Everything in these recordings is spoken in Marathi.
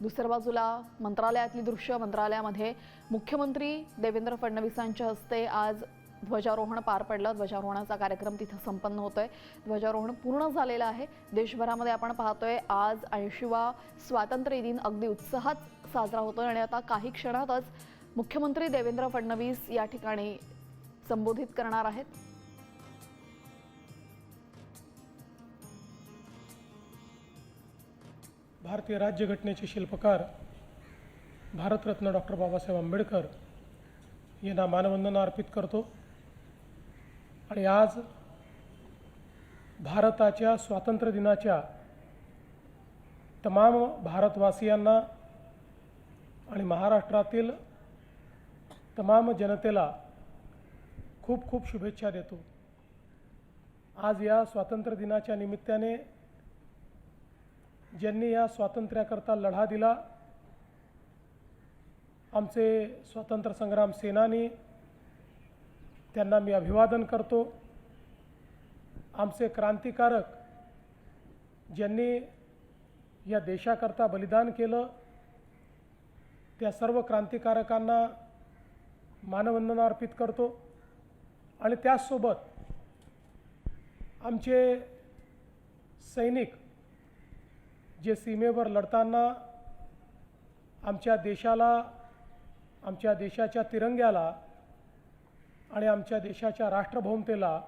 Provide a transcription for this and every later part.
दुसऱ्या बाजूला मंत्रालयातली दृश्य, मंत्रालयामध्ये मुख्यमंत्री देवेंद्र फडणवीसांच्या हस्ते आज ध्वजारोहण पार पडलं। ध्वजारोहणाचा कार्यक्रम तिथे संपन्न होतोय। ध्वजारोहण पूर्ण झालेलं आहे। देशभरामध्ये आपण पाहतोय आज 80वा स्वातंत्र्य दिन अगदी उत्साहात साजरा होतोय आणि आता काही क्षणातच मुख्यमंत्री देवेंद्र फडणवीस या ठिकाणी संबोधित करणार आहेत। भारतीय राज्यघटनेचे शिल्पकार भारतरत्न डॉक्टर बाबासाहेब आंबेडकर यांना मानवंदना अर्पित करतो आणि आज भारताच्या स्वातंत्र्य दिनाच्या तमाम भारतवासियांना आणि महाराष्ट्रातील तमाम जनतेला खूप खूप शुभेच्छा देतो। आज या स्वातंत्र्य दिनाच्या निमित्ताने ज्यांनी या स्वातंत्र्याकरता लढा दिला, आमचे स्वातंत्र्य संग्राम सेनानी, त्यांना मी अभिवादन करतो। आमचे क्रांतिकारक ज्यांनी या देशाकरता बलिदान केलं, त्या सर्व क्रांतिकारकांना मानवंदना अर्पित करतो आणि त्याचसोबत आमचे सैनिक जे सीमेवर लढताना आमच्या देशाला, आमच्या देशाच्या तिरंग्याला आणि आमच्या देशाच्या राष्ट्रभूमतेला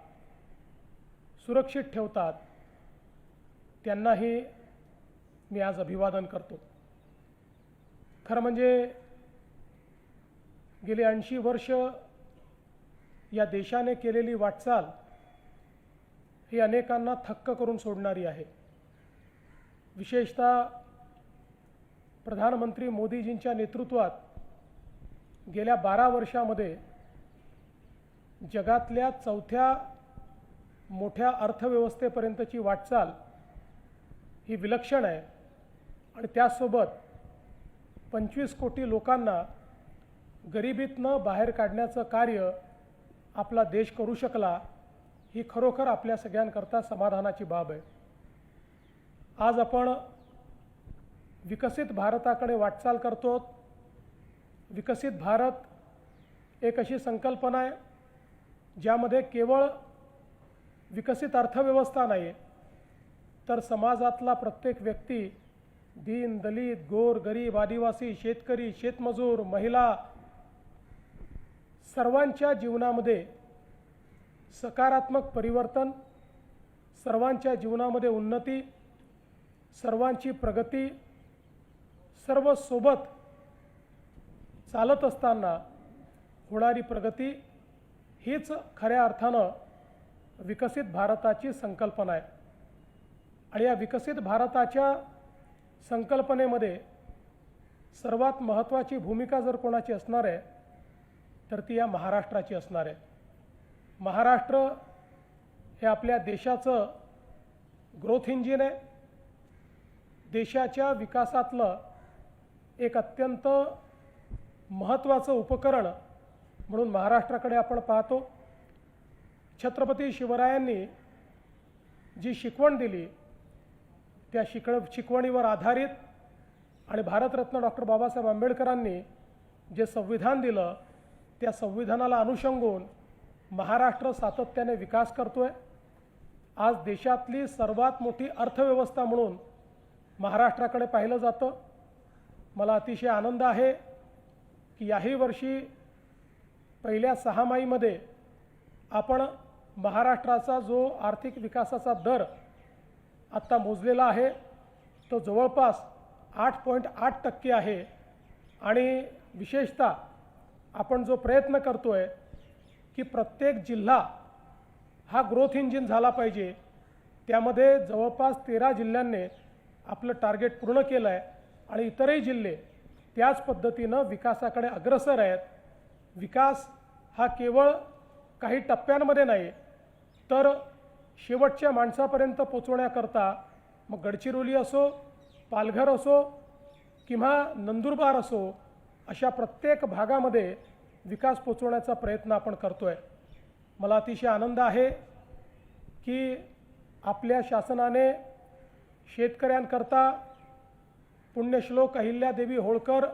सुरक्षित ठेवतात, त्यांनाही मी आज अभिवादन करतो। खरं म्हणजे गेली 80 वर्ष या देशाने केलेली वाटचाल ही अनेकांना थक्क करून सोडणारी आहे। विशेषतः प्रधानमंत्री मोदीजींच्या नेतृत्वात गेल्या 12 वर्षामध्ये जगातल्या चौथ्या मोठ्या अर्थव्यवस्थेपर्यंतची वाटचाल ही विलक्षण आहे आणि त्यासोबत 25 कोटी लोकांना गरिबीतनं बाहेर काढण्याचं कार्य आपला देश करू शकला, ही खरोखर आपल्या सगळ्यांकरता समाधानाची बाब आहे। आज आपण विकसित भारताकडे वाटचाल करतो। विकसित भारत एक अशी संकल्पना आहे ज्यामध्ये केवळ विकसित अर्थव्यवस्था नाही, तर समाजातला प्रत्येक व्यक्ती, दीन दलित, गोर गरीब, आदिवासी, शेतकरी, शेतमजूर, महिला, सर्वांच्या जीवनामध्ये सकारात्मक परिवर्तन, सर्वांच्या जीवनामध्ये उन्नती, सर्वांची प्रगती, सर्व सोबत चालत असताना होणारी प्रगती हीच खऱ्या अर्थानं विकसित भारताची संकल्पना आहे। आणि या विकसित भारताच्या संकल्पनेमध्ये सर्वात महत्त्वाची भूमिका जर कोणाची असणार आहे तर ती या महाराष्ट्राची असणार आहे। महाराष्ट्र हे आपल्या देशाचं ग्रोथ इंजिन आहे। देशाच्या विकासातलं एक अत्यंत महत्त्वाचं उपकरण म्हणून महाराष्ट्राकडे आपण पाहतो। छत्रपती शिवरायांनी जी शिकवण दिली, त्या शिकवणीवर आधारित आणि भारतरत्न डॉक्टर बाबासाहेब आंबेडकरांनी जे संविधान दिलं, त्या संविधानाला अनुषंगून महाराष्ट्र सातत्याने विकास करतोय। आज देशातली सर्वात मोठी अर्थव्यवस्था म्हणून महाराष्ट्राकडे पाहिलं जातं। मला अतिशय आनंद आहे की याही वर्षी पहिल्या 6माहीमध्ये आपण महाराष्ट्राचा जो आर्थिक विकासाचा दर आत्ता मोजलेला आहे तो जवळपास 8.8% आहे। आणि विशेषतः आपण जो प्रयत्न करतोय की प्रत्येक जिल्हा हा ग्रोथ इंजिन झाला पाहिजे, त्यामध्ये जवळपास 13 जिल्ह्यांनी आपलं टार्गेट पूर्ण केलं आहे आणि इतरही जिल्हे त्याच पद्धतीनं विकासाकडे अग्रेसर आहेत। विकास हा केवळ काही टप्प्यांमध्ये नाही, तर शेवटच्या माणसापर्यंत पोचवण्याकरता मग गडचिरोली असो, पालघर असो किंवा नंदुरबार असो, अशा प्रत्येक भागामध्ये विकास पोचवण्याचा प्रयत्न आपण करतोय। मला अतिशय आनंद आहे की आपल्या शासनाने शेतकऱ्यांकरता पुण्यश्लोक अहिल्यादेवी होळकर